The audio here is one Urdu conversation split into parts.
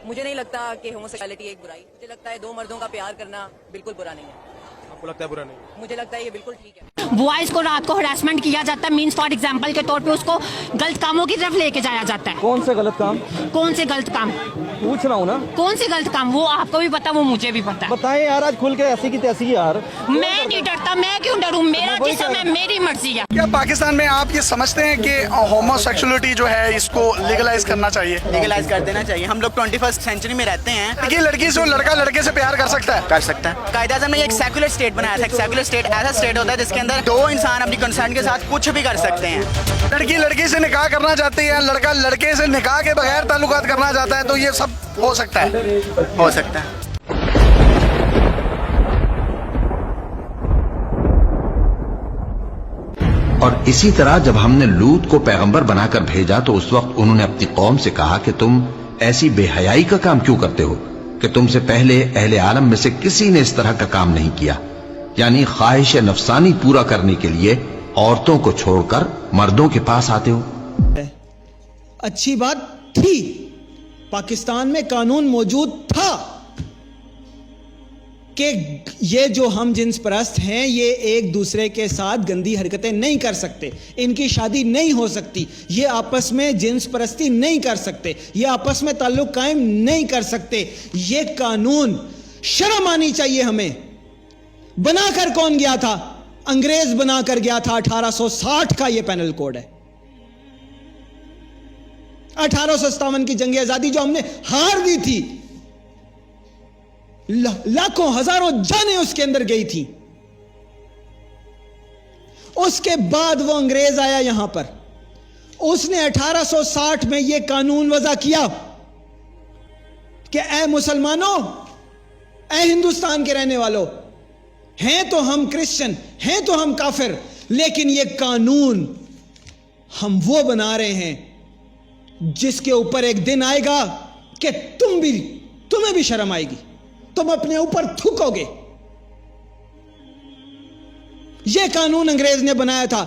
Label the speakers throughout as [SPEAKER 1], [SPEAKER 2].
[SPEAKER 1] مجھے نہیں لگتا کہ ہوموسیکسوالٹی ایک برائی، مجھے لگتا ہے دو مردوں کا پیار کرنا بالکل برا نہیں ہے.
[SPEAKER 2] آپ کو لگتا ہے برا نہیں؟
[SPEAKER 1] مجھے لگتا ہے یہ بالکل ٹھیک ہے.
[SPEAKER 3] بوائز کو رات کو ہراسمنٹ کیا جاتا ہے، مینس فار ایگزامپل کے طور پہ اس کو غلط کاموں کی طرف لے کے جایا جاتا ہے.
[SPEAKER 4] کون سے غلط کام؟
[SPEAKER 3] کون سے غلط کام؟
[SPEAKER 4] پوچھ رہا ہوں نا.
[SPEAKER 3] کون سے غلط کام؟ وہ آپ کو بھی پتا، وہ مجھے بھی پتا.
[SPEAKER 4] بتائیں یار، آج کھل کے ایسی کی تیسی یار.
[SPEAKER 3] میں نہیں ڈرتا، میں کیوں ڈروں؟ میرا جسم ہے، میری مرضی ہے.
[SPEAKER 5] کیا پاکستان میں آپ یہ سمجھتے ہیں کہ ہومو سیکسولیٹی جو ہے اس کو لیگلائز کرنا چاہیے؟
[SPEAKER 6] لیگلائز کر دینا چاہیے. ہم لوگ 21 سینچری میں رہتے ہیں.
[SPEAKER 5] کہ لڑکی سے لڑکا لڑکے سے پیار کر سکتا ہے؟
[SPEAKER 6] کر سکتا ہے. قائد اعظم نے ایک سیکولر اسٹیٹ بنایا تھا. ایک سیکولر اسٹیٹ ایسا اسٹیٹ ہوتا ہے جس کے اندر دو انسان اپنی کنسرن کے ساتھ کچھ بھی کر سکتے ہیں.
[SPEAKER 5] لڑکی لڑکی سے نکاح کرنا چاہتی ہے، لڑکا لڑکے سے نکاح کے بغیر تعلقات کرنا چاہتا ہے، تو یہ سب ہو سکتا ہے.
[SPEAKER 6] ہو سکتا ہے.
[SPEAKER 7] اور اسی طرح جب ہم نے لوط کو پیغمبر بنا کر بھیجا تو اس وقت انہوں نے اپنی قوم سے کہا کہ تم ایسی بے حیائی کا کام کیوں کرتے ہو کہ تم سے پہلے اہل عالم میں سے کسی نے اس طرح کا کام نہیں کیا، یعنی خواہش نفسانی پورا کرنے کے لیے عورتوں کو چھوڑ کر مردوں کے پاس آتے ہو.
[SPEAKER 8] اچھی بات تھی، پاکستان میں قانون موجود تھا کہ یہ جو ہم جنس پرست ہیں یہ ایک دوسرے کے ساتھ گندی حرکتیں نہیں کر سکتے، ان کی شادی نہیں ہو سکتی، یہ آپس میں جنس پرستی نہیں کر سکتے، یہ آپس میں تعلق قائم نہیں کر سکتے. یہ قانون شرم آنی چاہیے ہمیں. بنا کر کون گیا تھا؟ انگریز بنا کر گیا تھا. 1860 کا یہ پینل کوڈ ہے. 1857 کی جنگ آزادی جو ہم نے ہار دی تھی، لاکھوں ہزاروں جانیں اس کے اندر گئی تھی. اس کے بعد وہ انگریز آیا یہاں پر، اس نے 1860 میں یہ قانون وضع کیا کہ اے مسلمانوں، اے ہندوستان کے رہنے والوں، ہیں تو ہم کرسچن، ہیں تو ہم کافر، لیکن یہ قانون ہم وہ بنا رہے ہیں جس کے اوپر ایک دن آئے گا کہ تمہیں بھی شرم آئے گی، تم اپنے اوپر تھوکو گے. یہ قانون انگریز نے بنایا تھا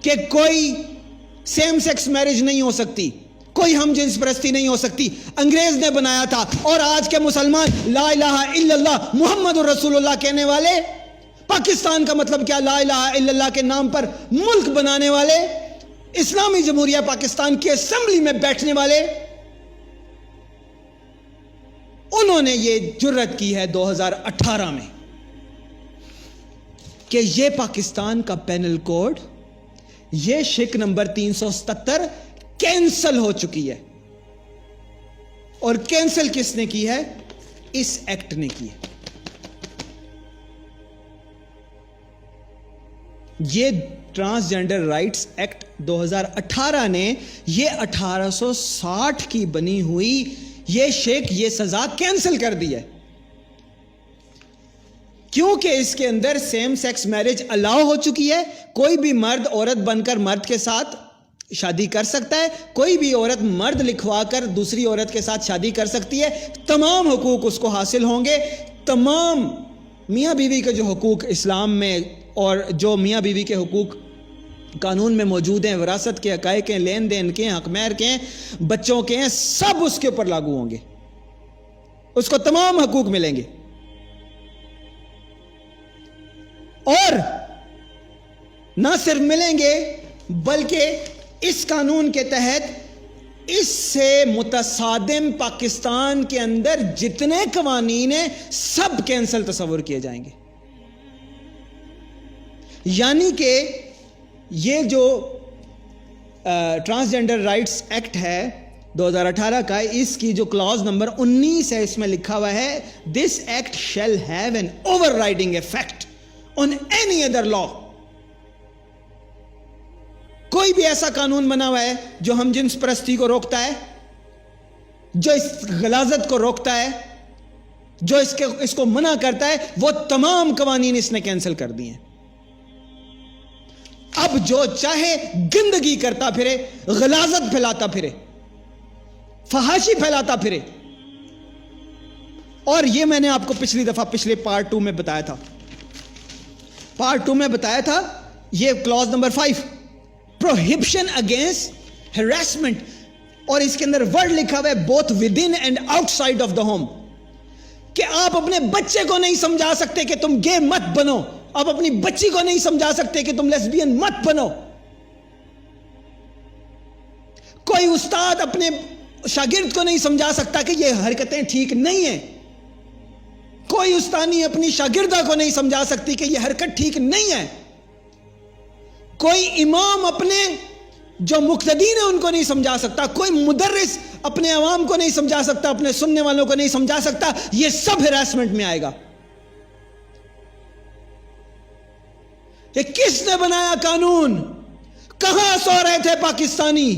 [SPEAKER 8] کہ کوئی سیم سیکس میرج نہیں ہو سکتی، کوئی ہم جنس پرستی نہیں ہو سکتی. انگریز نے بنایا تھا. اور آج کے مسلمان لا الہ الا اللہ محمد رسول اللہ کہنے والے، پاکستان کا مطلب کیا؟ لا الہ الا اللہ کے نام پر ملک بنانے والے، اسلامی جمہوریہ پاکستان کی اسمبلی میں بیٹھنے والے، انہوں نے یہ جرت کی ہے 2018 میں کہ یہ پاکستان کا پینل کوڈ، یہ شک نمبر 377 کینسل ہو چکی ہے. اور کینسل کس نے کی ہے؟ اس ایکٹ نے کی ہے. یہ ٹرانسجینڈر رائٹس ایکٹ 2018 نے یہ 1860 کی بنی ہوئی یہ شک، یہ سزا کینسل کر دی ہے، کیونکہ اس کے اندر سیم سیکس میرج الاؤ ہو چکی ہے. کوئی بھی مرد عورت بن کر مرد کے ساتھ شادی کر سکتا ہے، کوئی بھی عورت مرد لکھوا کر دوسری عورت کے ساتھ شادی کر سکتی ہے. تمام حقوق اس کو حاصل ہوں گے. تمام میاں بیوی کے جو حقوق اسلام میں اور جو میاں بیوی کے حقوق قانون میں موجود ہیں، وراثت کے حقائق ہیں، لین دین کے ہیں، حق مہر کے ہیں، بچوں کے ہیں، سب اس کے اوپر لاگو ہوں گے. اس کو تمام حقوق ملیں گے. اور نہ صرف ملیں گے بلکہ اس قانون کے تحت اس سے متصادم پاکستان کے اندر جتنے قوانین ہیں سب کینسل تصور کیے جائیں گے. یعنی کہ یہ جو ٹرانسجینڈر رائٹس ایکٹ ہے 2018 کا، اس کی جو کلاز نمبر 19 ہے، اس میں لکھا ہوا ہے this act shall have an overriding effect on any other law. کوئی بھی ایسا قانون بنا ہوا ہے جو ہم جنس پرستی کو روکتا ہے، جو اس غلاظت کو روکتا ہے، جو اس کو منع کرتا ہے، وہ تمام قوانین اس نے کینسل کر دیے ہیں. اب جو چاہے گندگی کرتا پھرے، غلاظت پھیلاتا پھرے، فحاشی پھیلاتا پھرے. اور یہ میں نے آپ کو پچھلی دفعہ پچھلے پارٹ 2 میں بتایا تھا. پارٹ 2 میں بتایا تھا یہ کلاز نمبر 5 پروہیبشن اگینسٹ ہراسمنٹ اور اس کے اندر ورڈ لکھا ہوا ہے both with in and out side of the home, کہ آپ اپنے بچے کو نہیں سمجھا سکتے کہ تم گے مت بنو, آپ اپنی بچی کو نہیں سمجھا سکتے کہ تم لیسبین مت بنو. کوئی استاد اپنے شاگرد کو نہیں سمجھا سکتا کہ یہ حرکتیں ٹھیک نہیں ہیں. کوئی استانی اپنی شاگردہ کو نہیں سمجھا سکتی کہ یہ حرکت ٹھیک نہیں ہے. کوئی امام اپنے جو مقتدین ہیں ان کو نہیں سمجھا سکتا. کوئی مدرس اپنے عوام کو نہیں سمجھا سکتا, اپنے سننے والوں کو نہیں سمجھا سکتا. یہ سب ہراسمنٹ میں آئے گا. یہ کس نے بنایا قانون؟ کہاں سو رہے تھے پاکستانی؟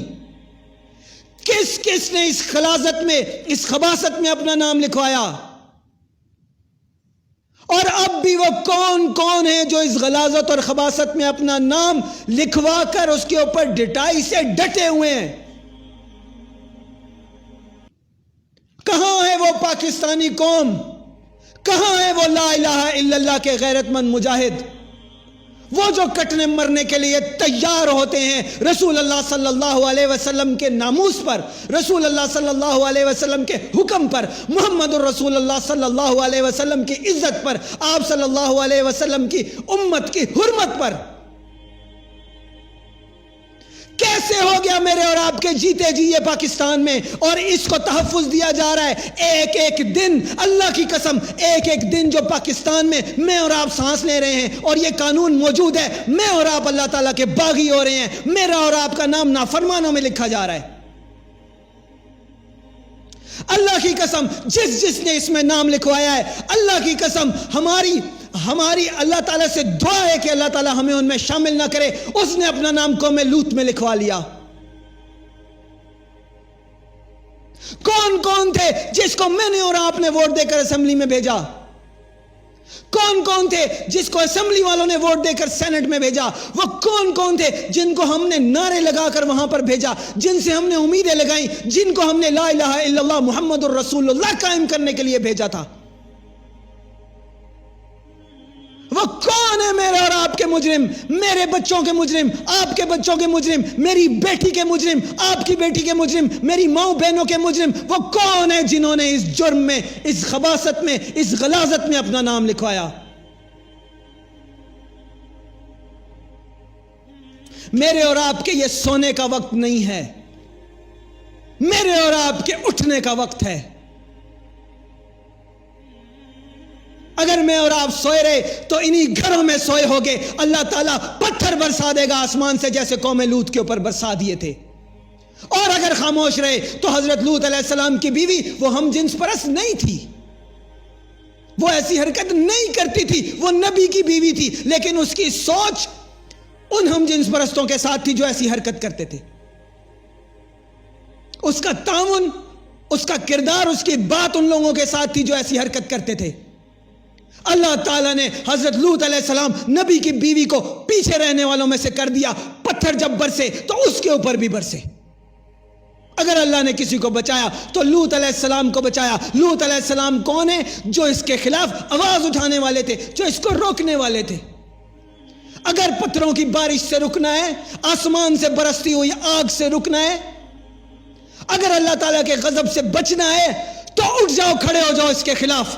[SPEAKER 8] کس نے اس خلاصت میں, اس خباثت میں اپنا نام لکھوایا؟ اور اب بھی وہ کون ہیں جو اس غلاظت اور خباثت میں اپنا نام لکھوا کر اس کے اوپر ڈٹائی سے ڈٹے ہوئے ہیں؟ کہاں ہے وہ پاکستانی قوم؟ کہاں ہے وہ لا الہ الا اللہ کے غیرت مند مجاہد؟ وہ جو کٹنے مرنے کے لیے تیار ہوتے ہیں رسول اللہ صلی اللہ علیہ وسلم کے ناموس پر, رسول اللہ صلی اللہ علیہ وسلم کے حکم پر, محمد الرسول اللہ صلی اللہ علیہ وسلم کی عزت پر, آپ صلی اللہ علیہ وسلم کی امت کی حرمت پر. کیسے ہو گیا میرے اور آپ کے جیتے جی یہ پاکستان میں, اور اس کو تحفظ دیا جا رہا ہے ایک ایک دن. اللہ کی قسم, ایک ایک دن جو پاکستان میں اور آپ سانس لے رہے ہیں اور یہ قانون موجود ہے, میں اور آپ اللہ تعالیٰ کے باغی ہو رہے ہیں, میرا اور آپ کا نام نافرمانوں میں لکھا جا رہا ہے. اللہ کی قسم, جس نے اس میں نام لکھوایا ہے, اللہ کی قسم ہماری اللہ تعالیٰ سے دعا ہے کہ اللہ تعالیٰ ہمیں ان میں شامل نہ کرے. اس نے اپنا نام قوم لوط میں لکھوا لیا. کون تھے جس کو میں نے اور آپ نے ووٹ دے کر اسمبلی میں بھیجا؟ کون تھے جس کو اسمبلی والوں نے ووٹ دے کر سینٹ میں بھیجا؟ وہ کون تھے جن کو ہم نے نعرے لگا کر وہاں پر بھیجا, جن سے ہم نے امیدیں لگائیں, جن کو ہم نے لا الہ الا اللہ محمد الرسول اللہ قائم کرنے کے لیے بھیجا تھا؟ وہ کون ہے میرے اور آپ کے مجرم, میرے بچوں کے مجرم, آپ کے بچوں کے مجرم, میری بیٹی کے مجرم, آپ کی بیٹی کے مجرم, میری ماں بہنوں کے مجرم؟ وہ کون ہے جنہوں نے اس جرم میں, اس خباثت میں, اس غلاظت میں اپنا نام لکھوایا؟ میرے اور آپ کے یہ سونے کا وقت نہیں ہے, میرے اور آپ کے اٹھنے کا وقت ہے. اگر میں اور آپ سوئے رہے تو انہی گھروں میں سوئے ہوگے. اللہ تعالیٰ پتھر برسا دے گا آسمان سے, جیسے قوم لوط کے اوپر برسا دیے تھے. اور اگر خاموش رہے تو حضرت لوط علیہ السلام کی بیوی وہ ہم جنس پرست نہیں تھی, وہ ایسی حرکت نہیں کرتی تھی, وہ نبی کی بیوی تھی, لیکن اس کی سوچ ان ہم جنس پرستوں کے ساتھ تھی جو ایسی حرکت کرتے تھے. اس کا تعاون, اس کا کردار, اس کی بات ان لوگوں کے ساتھ تھی جو ایسی حرکت کرتے تھے. اللہ تعالیٰ نے حضرت لوط علیہ السلام نبی کی بیوی کو پیچھے رہنے والوں میں سے کر دیا. پتھر جب برسے تو اس کے اوپر بھی برسے. اگر اللہ نے کسی کو بچایا تو لوط علیہ السلام کو بچایا. لوط علیہ السلام کون ہے؟ جو اس کے خلاف آواز اٹھانے والے تھے, جو اس کو روکنے والے تھے. اگر پتھروں کی بارش سے رکنا ہے, آسمان سے برستی ہوئی آگ سے رکنا ہے, اگر اللہ تعالیٰ کے غضب سے بچنا ہے تو اٹھ جاؤ, کھڑے ہو جاؤ اس کے خلاف.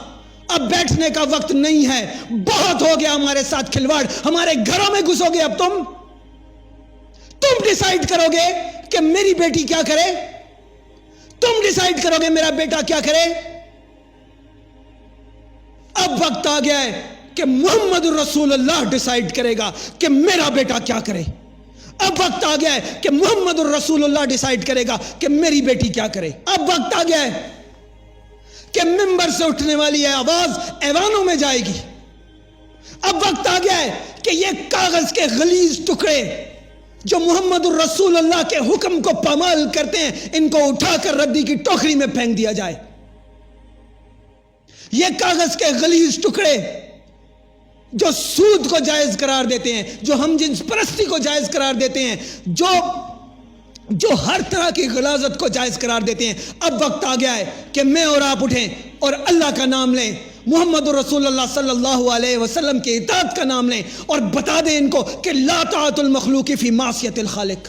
[SPEAKER 8] اب بیٹھنے کا وقت نہیں ہے. بہت ہو گیا ہمارے ساتھ کھلواڑ, ہمارے گھروں میں گھسو گے. اب تم ڈیسائیڈ کرو گے کہ میری بیٹی کیا کرے, تم ڈیسائیڈ کرو گے میرا بیٹا کیا کرے. اب وقت آ گیا ہے کہ محمد الرسول اللہ ڈیسائیڈ کرے گا کہ میرا بیٹا کیا کرے. اب وقت آ گیا ہے کہ محمد الرسول اللہ ڈیسائیڈ کرے گا کہ میری بیٹی کیا کرے. اب وقت آ گیا ہے کہ ممبر سے اٹھنے والی ہے آواز ایوانوں میں جائے گی. اب وقت آ گیا ہے کہ یہ کاغذ کے غلیظ ٹکڑے جو محمد الرسول اللہ کے حکم کو پامال کرتے ہیں, ان کو اٹھا کر ردی کی ٹوکری میں پھینک دیا جائے. یہ کاغذ کے غلیظ ٹکڑے جو سود کو جائز قرار دیتے ہیں, جو ہم جنس پرستی کو جائز قرار دیتے ہیں, جو ہر طرح کی غلاظت کو جائز قرار دیتے ہیں, اب وقت آ گیا ہے کہ میں اور آپ اٹھیں اور اللہ کا نام لیں, محمد رسول اللہ صلی اللہ علیہ وسلم کی اطاعت کا نام لیں, اور بتا دیں ان کو کہ لا طاعت المخلوق فی معصیت الخالق.